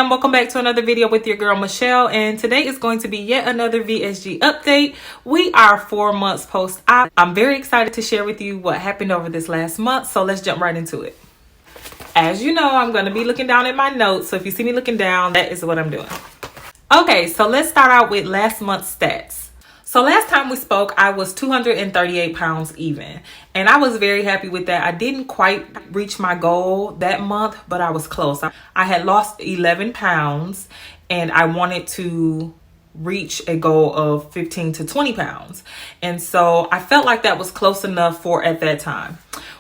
fam, welcome back to another video with your girl Michelle, and today is going to be yet another VSG update. We are 4 months post-op. I'm very excited to share with you what happened over this last month, so let's jump right into it. As you know, I'm going to be looking down at my notes, so if you see me looking down, that is what I'm doing. Okay, so let's start out with last month's stats. So last time we spoke, I was 238 pounds even, and I was very happy with that. I didn't quite reach my goal that month, but I was close. I had lost 11 pounds and I wanted to reach a goal of 15 to 20 pounds. And so I felt like that was close enough for at that time.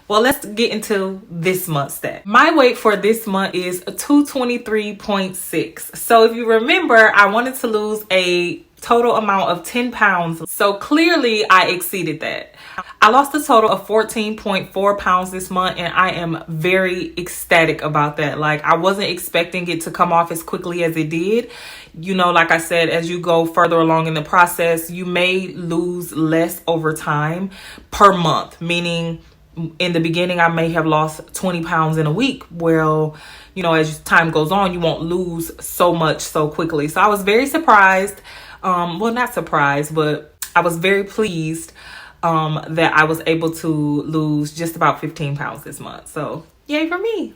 Well, let's get into this month's stat. My weight for this month is 223.6. So if you remember, I wanted to lose a total amount of 10 pounds. So clearly I exceeded that. I lost a total of 14.4 pounds this month, and I am very ecstatic about that. Like, I wasn't expecting it to come off as quickly as it did. You know, like I said, as you go further along in the process, you may lose less over time per month, meaning in the beginning, I may have lost 20 pounds in a week. Well, you know, as time goes on, you won't lose so much so quickly. So I was very surprised. Well, not surprised, but I was very pleased that I was able to lose just about 15 pounds this month. So yay for me.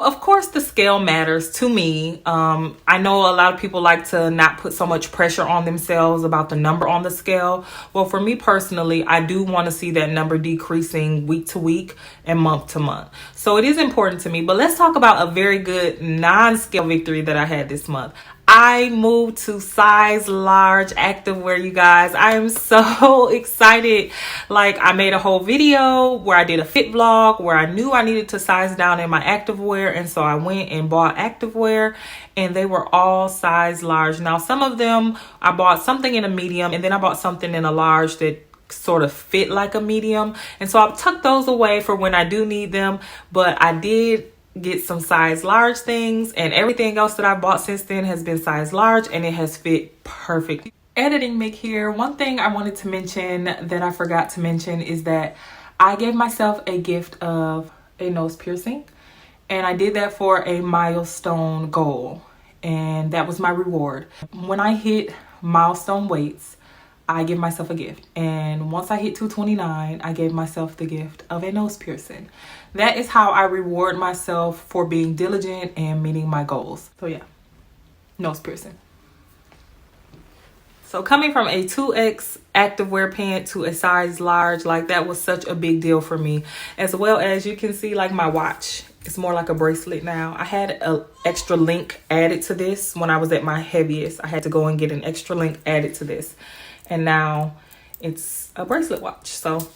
Of course, the scale matters to me. I know a lot of people like to not put so much pressure on themselves about the number on the scale. Well, for me personally, I do want to see that number decreasing week to week and month to month. So it is important to me. But let's talk about a very good non-scale victory that I had this month. I moved to size large activewear, you guys. I am so excited. Like, I made a whole video where I did a fit vlog where I knew I needed to size down in my activewear. And so I went and bought activewear, and they were all size large. Now, some of them, I bought something in a medium, and then I bought something in a large that sort of fit like a medium. And so I've tucked those away for when I do need them. But I did get some size large things, and everything else that I bought since then has been size large, and it has fit perfect. Editing Mick here. One thing I wanted to mention that I forgot to mention is that I gave myself a gift of a nose piercing, and I did that for a milestone goal, and that was my reward. When I hit milestone weights, I give myself a gift. And once I hit 229, I gave myself the gift of a nose piercing. That is how I reward myself for being diligent and meeting my goals. So yeah, nose piercing. So coming from a 2X activewear pant to a size large, like, that was such a big deal for me. As well as you can see, like, my watch, it's more like a bracelet now. I had an extra link added to this when I was at my heaviest. I had to go and get an extra link added to this. And now it's a bracelet watch. So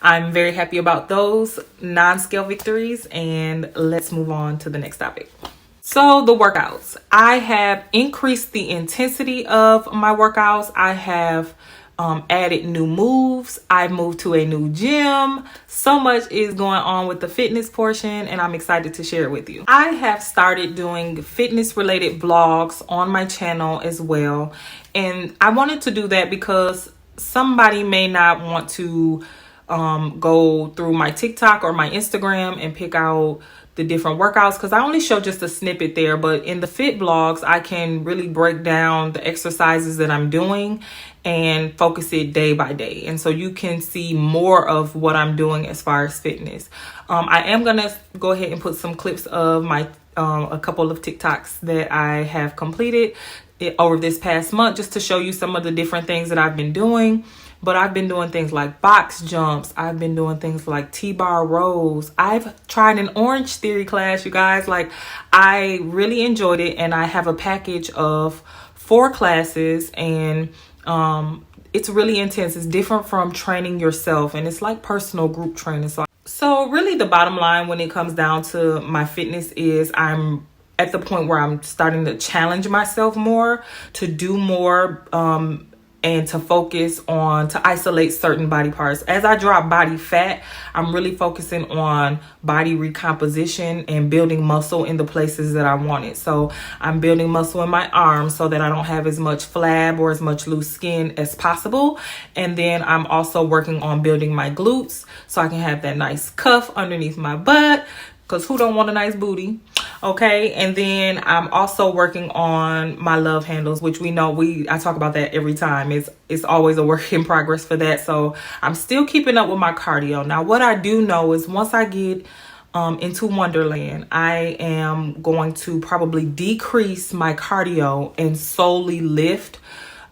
I'm very happy about those non-scale victories, and let's move on to the next topic. So the workouts. I have increased the intensity of my workouts. I have added new moves. I've moved to a new gym. So much is going on with the fitness portion, and I'm excited to share it with you. I have started doing fitness related vlogs on my channel as well. And I wanted to do that because somebody may not want to go through my TikTok or my Instagram and pick out the different workouts, because I only show just a snippet there. But in the fit vlogs, I can really break down the exercises that I'm doing and focus it day by day. And so you can see more of what I'm doing as far as fitness. I am going to go ahead and put some clips of my a couple of TikToks that I have completed over this past month, just to show you some of the different things that I've been doing. But I've been doing things like box jumps. I've been doing things like T-bar rows. I've tried an Orange Theory class, you guys. Like, I really enjoyed it, and I have a package of 4 classes, and it's really intense. It's different from training yourself, and it's like personal group training. So really the bottom line when it comes down to my fitness is I'm at the point where I'm starting to challenge myself more, to do more, and to focus on, to isolate certain body parts. As I drop body fat, I'm really focusing on body recomposition and building muscle in the places that I want it. So I'm building muscle in my arms so that I don't have as much flab or as much loose skin as possible. And then I'm also working on building my glutes so I can have that nice cuff underneath my butt, because who don't want a nice booty? Okay, and then I'm also working on my love handles, which we know I talk about that every time. It's always a work in progress for that. So I'm still keeping up with my cardio. Now, what I do know is once I get into Wonderland, I am going to probably decrease my cardio and solely lift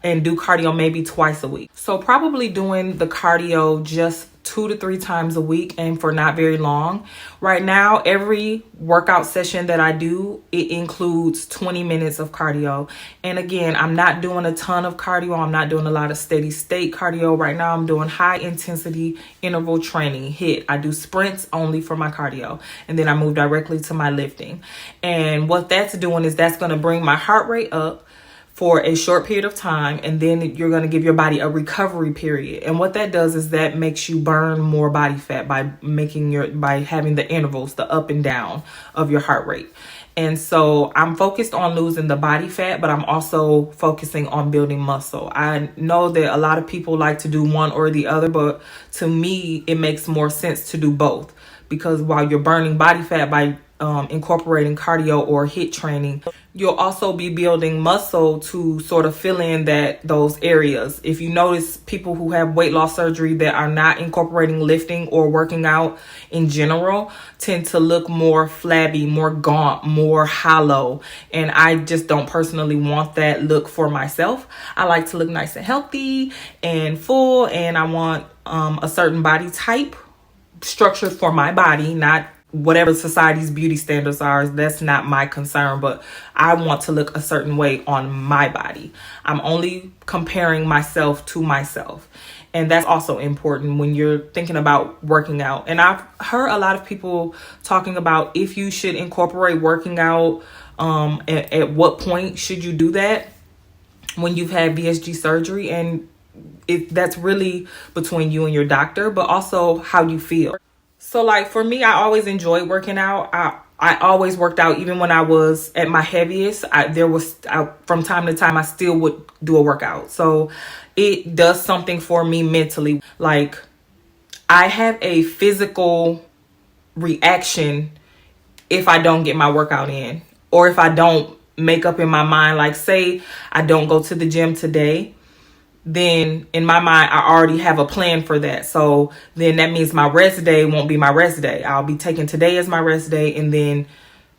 and do cardio maybe twice a week. So probably doing the cardio just 2 to 3 times a week and for not very long. Right now, every workout session that I do, it includes 20 minutes of cardio. And again, I'm not doing a ton of cardio. I'm not doing a lot of steady state cardio. Right now, I'm doing high intensity interval training, HIIT. I do sprints only for my cardio. And then I move directly to my lifting. And what that's doing is that's going to bring my heart rate up for a short period of time, and then you're going to give your body a recovery period. And what that does is that makes you burn more body fat by having the intervals, the up and down of your heart rate. And so I'm focused on losing the body fat, but I'm also focusing on building muscle. I know that a lot of people like to do one or the other, but to me, it makes more sense to do both, because while you're burning body fat by incorporating cardio or HIIT training, you'll also be building muscle to sort of fill in those areas. If you notice, people who have weight loss surgery that are not incorporating lifting or working out in general tend to look more flabby, more gaunt, more hollow. And I just don't personally want that look for myself. I like to look nice and healthy and full, and I want a certain body type structured for my body, not whatever society's beauty standards are. That's not my concern, but I want to look a certain way on my body. I'm only comparing myself to myself. And that's also important when you're thinking about working out. And I've heard a lot of people talking about if you should incorporate working out, at what point should you do that when you've had VSG surgery. And that's really between you and your doctor, but also how you feel. So like for me, I always enjoyed working out. I always worked out even when I was at my heaviest. From time to time, I still would do a workout. So it does something for me mentally. Like I have a physical reaction if I don't get my workout in, or if I don't make up in my mind, like say I don't go to the gym today, then in my mind, I already have a plan for that. So then that means my rest day won't be my rest day. I'll be taking today as my rest day. And then,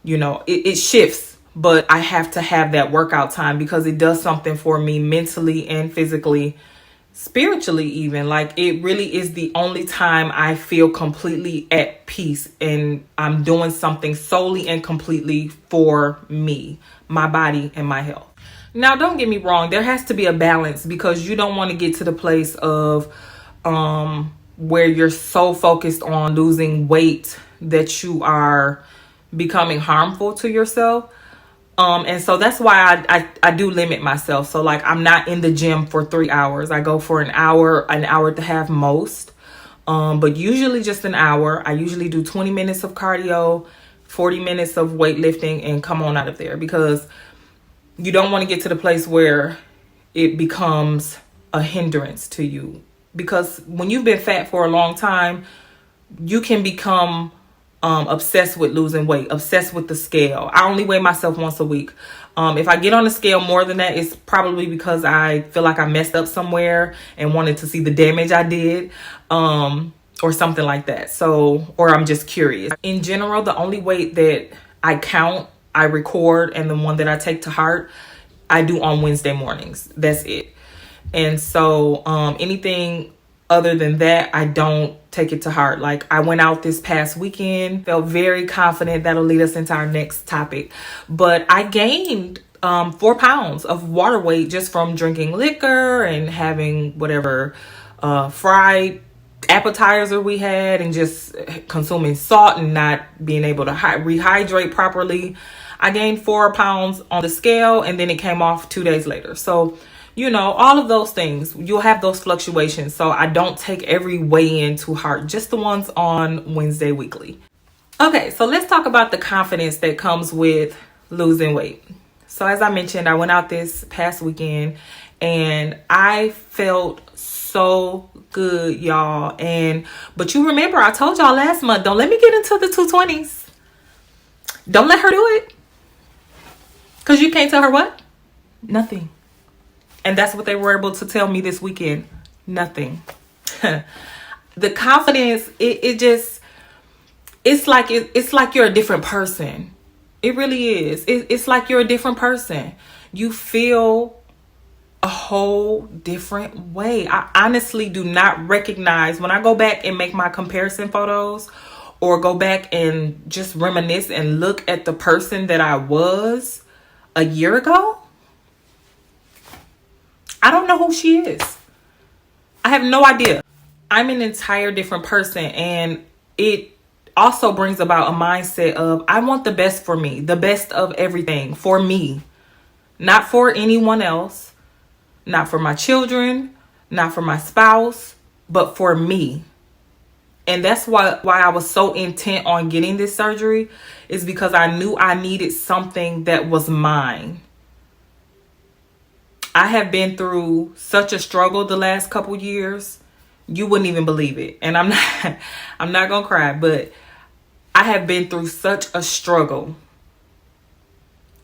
it shifts, but I have to have that workout time because it does something for me mentally and physically, spiritually even. Like it really is the only time I feel completely at peace, and I'm doing something solely and completely for me, my body, and my health. Now, don't get me wrong. There has to be a balance, because you don't want to get to the place of where you're so focused on losing weight that you are becoming harmful to yourself. And so that's why I do limit myself. So like I'm not in the gym for 3 hours. I go for an hour and a half most. But usually just an hour. I usually do 20 minutes of cardio, 40 minutes of weightlifting, and come on out of there, because you don't want to get to the place where it becomes a hindrance to you. Because when you've been fat for a long time, you can become obsessed with losing weight, obsessed with the scale. I only weigh myself once a week. If I get on the scale more than that, it's probably because I feel like I messed up somewhere and wanted to see the damage I did, or something like that. So, or I'm just curious. In general, the only weight that I count, I record, and the one that I take to heart, I do on Wednesday mornings. That's it. And so anything other than that, I don't take it to heart. Like I went out this past weekend, felt very confident. That'll lead us into our next topic. But I gained 4 pounds of water weight just from drinking liquor and having whatever fried appetizer we had, and just consuming salt and not being able to rehydrate properly. I gained 4 pounds on the scale, and then it came off 2 days later. So, all of those things, you'll have those fluctuations. So I don't take every weigh-in to heart, just the ones on Wednesday weekly. Okay, so let's talk about the confidence that comes with losing weight. So as I mentioned, I went out this past weekend and I felt so good, y'all. But you remember, I told y'all last month, don't let me get into the 220s. Don't let her do it. Because you can't tell her what? Nothing. And that's what they were able to tell me this weekend. Nothing. The confidence, it's like you're a different person. It really is. It's like you're a different person. You feel a whole different way. I honestly do not recognize, when I go back and make my comparison photos or go back and just reminisce and look at the person that I was a year ago, I don't know who she is. I have no idea. I'm an entire different person, and it also brings about a mindset of I want the best for me, the best of everything for me, not for anyone else, not for my children, not for my spouse, but for me. And that's why I was so intent on getting this surgery, is because I knew I needed something that was mine. I have been through such a struggle the last couple years. You wouldn't even believe it. And I'm not going to cry, but I have been through such a struggle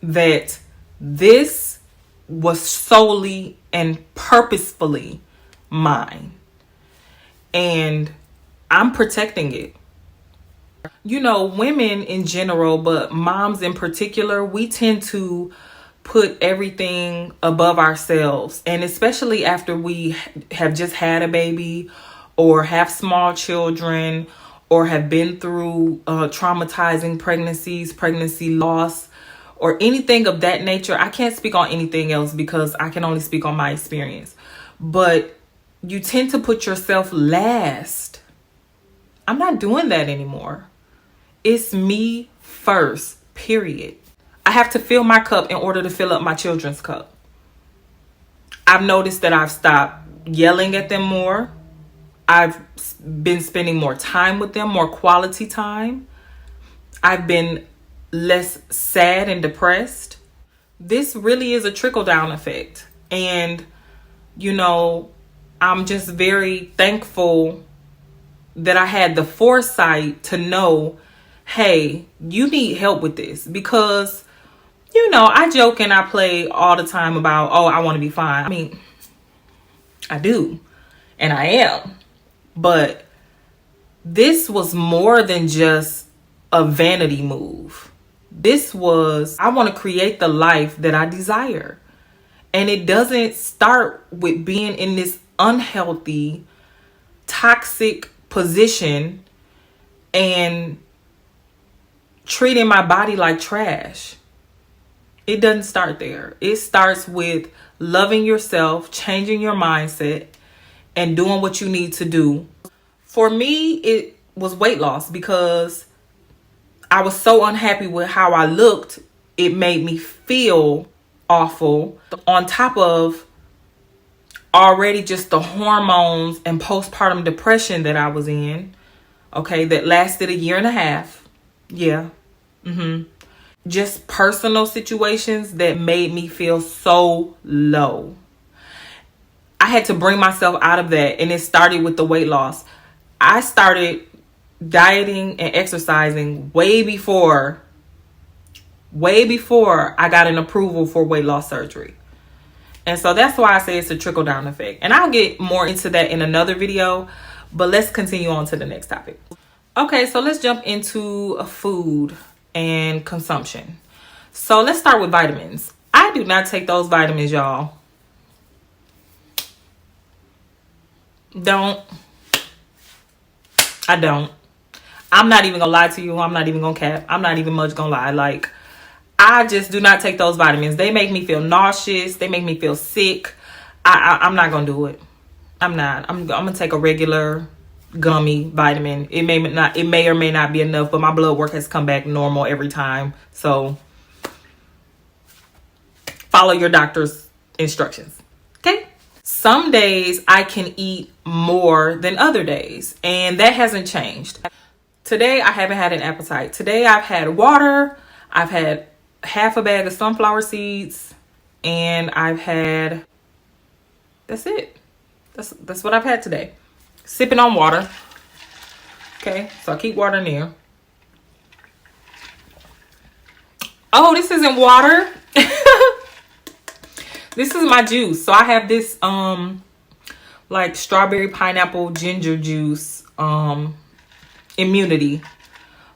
that this was solely and purposefully mine. And I'm protecting it. You know, women in general, but moms in particular, we tend to put everything above ourselves. And especially after we have just had a baby or have small children or have been through traumatizing pregnancies, pregnancy loss, or anything of that nature. I can't speak on anything else because I can only speak on my experience. But you tend to put yourself last. I'm not doing that anymore. It's me first, period. I have to fill my cup in order to fill up my children's cup. I've noticed that I've stopped yelling at them more. I've been spending more time with them, more quality time. I've been less sad and depressed. This really is a trickle-down effect. And, you know, I'm just very thankful that I had the foresight to know, hey, you need help with this. Because, you know, I joke and I play all the time about, oh, I want to be fine. I mean, I do. And I am. But this was more than just a vanity move. This was, I want to create the life that I desire. And it doesn't start with being in this unhealthy, toxic position and treating my body like trash. It doesn't start there. It starts with loving yourself, changing your mindset, and doing what you need to do. For me, it was weight loss because I was so unhappy with how I looked. It made me feel awful. On top of already just the hormones and postpartum depression that I was in, okay, that lasted 1.5 years. Yeah. Just personal situations that made me feel so low. I had to bring myself out of that, and it started with the weight loss. I started dieting and exercising way before I got an approval for weight loss surgery. And so that's why I say it's a trickle down effect. And I'll get more into that in another video, but let's continue on to the next topic. Okay, so let's jump into food and consumption. So let's start with vitamins. I do not take those vitamins, y'all. I don't. I'm not even gonna lie to you. I'm not even gonna cap. I'm not even much gonna lie. Like, I just do not take those vitamins. They make me feel nauseous. They make me feel sick. I'm not gonna do it. I'm not. I'm gonna take a regular gummy vitamin. It may or may not be enough, but my blood work has come back normal every time. So follow your doctor's instructions. Okay? Some days I can eat more than other days, and that hasn't changed. Today I haven't had an appetite. Today I've had water. I've had half a bag of sunflower seeds, and that's it. That's what I've had today. Sipping on water. Okay, so I keep water near. Oh, this isn't water. This is my juice. So I have this like strawberry pineapple ginger juice immunity.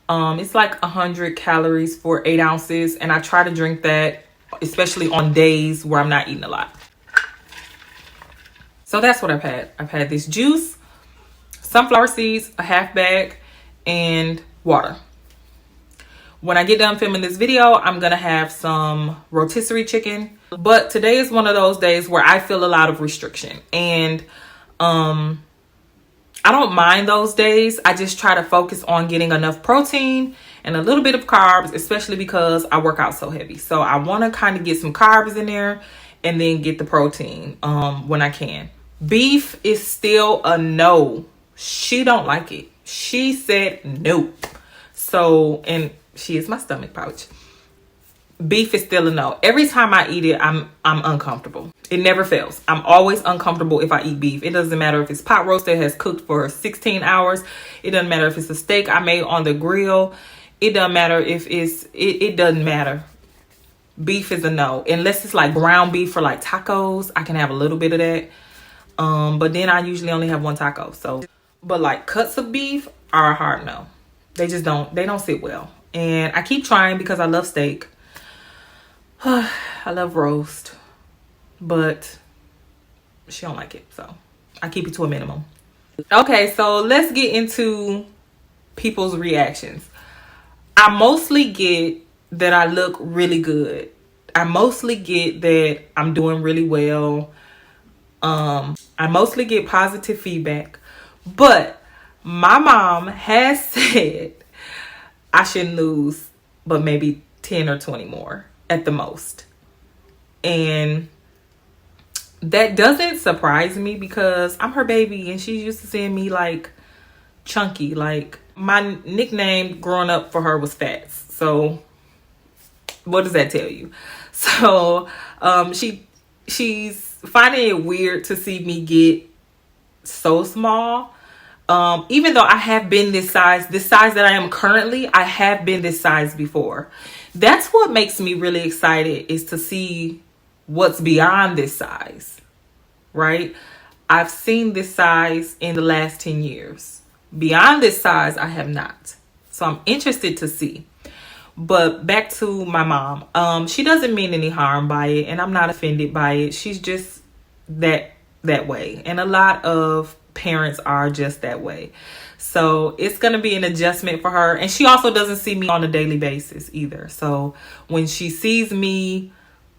It's like 100 calories for 8 ounces, and I try to drink that especially on days where I'm not eating a lot. So that's what I've had. I've had this juice, sunflower seeds, a half bag, and water. When I get done filming this video, I'm gonna have some rotisserie chicken. But today is one of those days where I feel a lot of restriction, and I don't mind those days. I just try to focus on getting enough protein and a little bit of carbs, especially because I work out so heavy. So I want to kind of get some carbs in there and then get the protein when I can. Beef is still a no. She don't like it. She said no. So, and she is my stomach pouch. Beef is still a no. Every time I eat it, I'm uncomfortable. It never fails. I'm always uncomfortable if I eat beef. It doesn't matter if it's pot roasted, has cooked for 16 hours. It doesn't matter if it's a steak I made on the grill. It doesn't matter if it doesn't matter. Beef is a no. Unless it's like ground beef for like tacos, I can have a little bit of that. But then I usually only have one taco. So, but like cuts of beef are a hard no. They don't sit well. And I keep trying because I love steak. I love roast, but she don't like it, so I keep it to a minimum. Okay, so let's get into people's reactions. I mostly get that I look really good. I mostly get that I'm doing really well. I mostly get positive feedback, but my mom has said I shouldn't lose but maybe 10 or 20 more at the most. And that doesn't surprise me because I'm her baby and she's used to seeing me like chunky. Like my nickname growing up for her was Fats. So what does that tell you? So she's finding it weird to see me get so small. Even though I have been this size that I am currently, I have been this size before. That's what makes me really excited, is to see what's beyond this size, right? I've seen this size in the last 10 years. Beyond this size, I have not. So I'm interested to see. But back to my mom. She doesn't mean any harm by it, and I'm not offended by it. She's just that way. And a lot of parents are just that way. So it's going to be an adjustment for her. And she also doesn't see me on a daily basis either. So when she sees me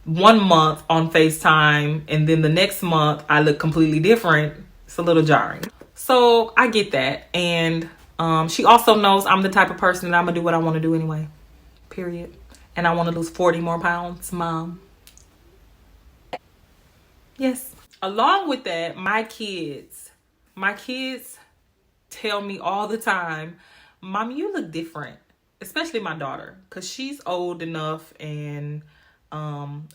1 month on FaceTime and then the next month I look completely different, it's a little jarring. So I get that. And she also knows I'm the type of person that I'm going to do what I want to do anyway. Period. And I want to lose 40 more pounds, Mom. Yes. Along with that, my kids tell me all the time, Mommy, you look different. Especially my daughter, because she's old enough and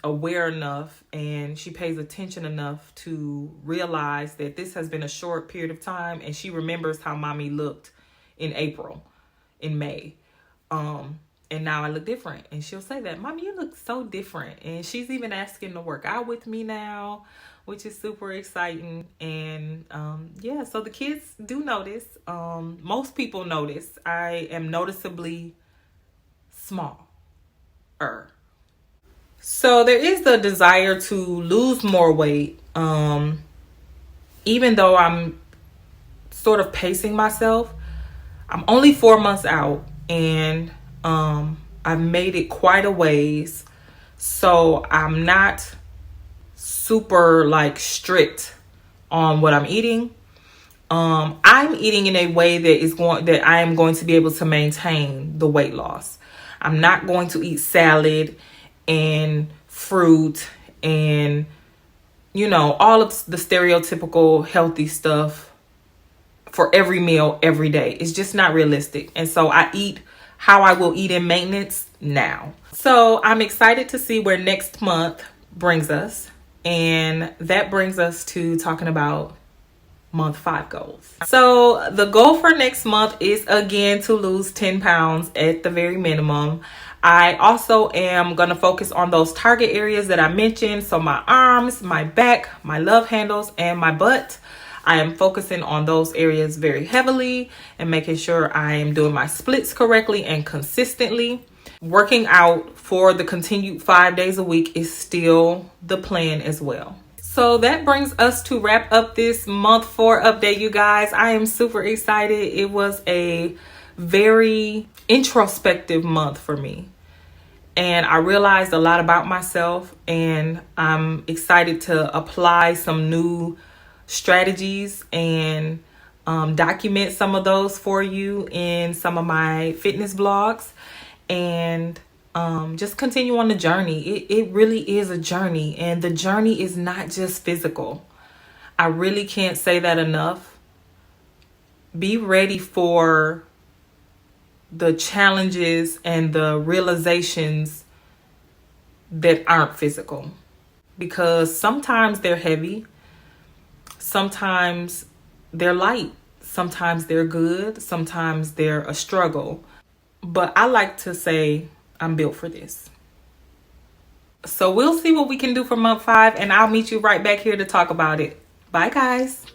aware enough, and she pays attention enough to realize that this has been a short period of time, and she remembers how Mommy looked in May. And now I look different. And she'll say that, Mommy, you look so different. And she's even asking to work out with me now, which is super exciting. And yeah, so the kids do notice. Most people notice. I am noticeably smaller. So there is the desire to lose more weight. Even though I'm sort of pacing myself, I'm only 4 months out, and I've made it quite a ways. So I'm not super like strict on what I'm eating. I'm eating in a way that I am going to be able to maintain the weight loss. I'm not going to eat salad and fruit and, all of the stereotypical healthy stuff for every meal every day. It's just not realistic. And so I eat how I will eat in maintenance now. So I'm excited to see where next month brings us. And that brings us to talking about month 5 goals. So the goal for next month is again to lose 10 pounds at the very minimum. I also am going to focus on those target areas that I mentioned. So my arms, my back, my love handles, and my butt. I am focusing on those areas very heavily and making sure I am doing my splits correctly and consistently. Working out for the continued 5 days a week is still the plan as well. So that brings us to wrap up this month 4 update, you guys. I am super excited. It was a very introspective month for me. And I realized a lot about myself, and I'm excited to apply some new strategies and document some of those for you in some of my fitness vlogs, and just continue on the journey. It really is a journey, and the journey is not just physical. I really can't say that enough. Be ready for the challenges and the realizations that aren't physical, because sometimes they're heavy, sometimes they're light, sometimes they're good, sometimes they're a struggle. But I like to say I'm built for this. So we'll see what we can do for month 5, and I'll meet you right back here to talk about it. Bye, guys.